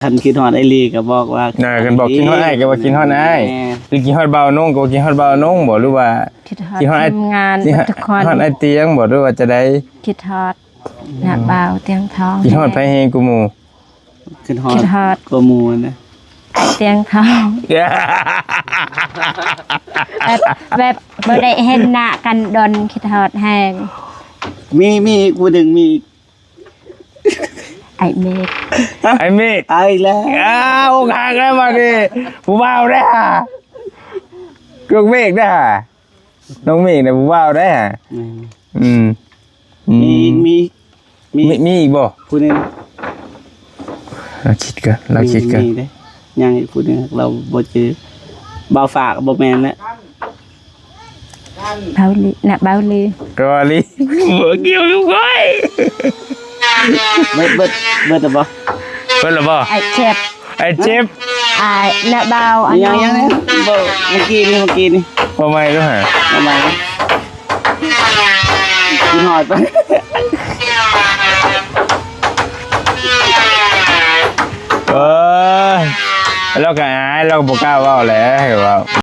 คันคิดฮอดไอลีก็บอกว่ากันบอกกินฮอดไอ้ก็ว่ากินฮอดไอ้หรือกินฮอดเบานุ่งก็กินฮอดเบานุ่งบ่หรือว่าคิดฮอดทำงานทุกคนฮอดไอ้เตียงบ่หรือว่าจะได้คิดฮอดหน้าเบาเตียงทอง กินฮอดไผเฮงกูหมู่ คิดฮอดก็มูนะ เตียงทองแบบบ่ได้เห็นหน้ากันดนคิดฮอดแฮงมีผู้หนึ่งมีไอ้เมฆเอาอีกแล้วหางแล้วมาดิผู้บ่าวได้ฮะลูกเมฆได้ฮะน้องเมฆเนี่ยผู้บ่าวได้ฮะมีอีกบ่ผู้หนึ่งเราคิดกันยังอีกผู้หนึ่งเราบ่เจอบ่าวฝากบ่แม่นแล้วเบาลีน่ะเบาลีบ่เกี่ยวอยู่ก้อยเบิดแล้วบ่ไอ้เจ็บไอ้น่ะเบาอันยังนะบ่เมื่อกี้นี่บ่ไม่ด้วยฮะทำไมกินหอยไปแล้วก็อายเราก็บ่กล้าเว้าแหละว่า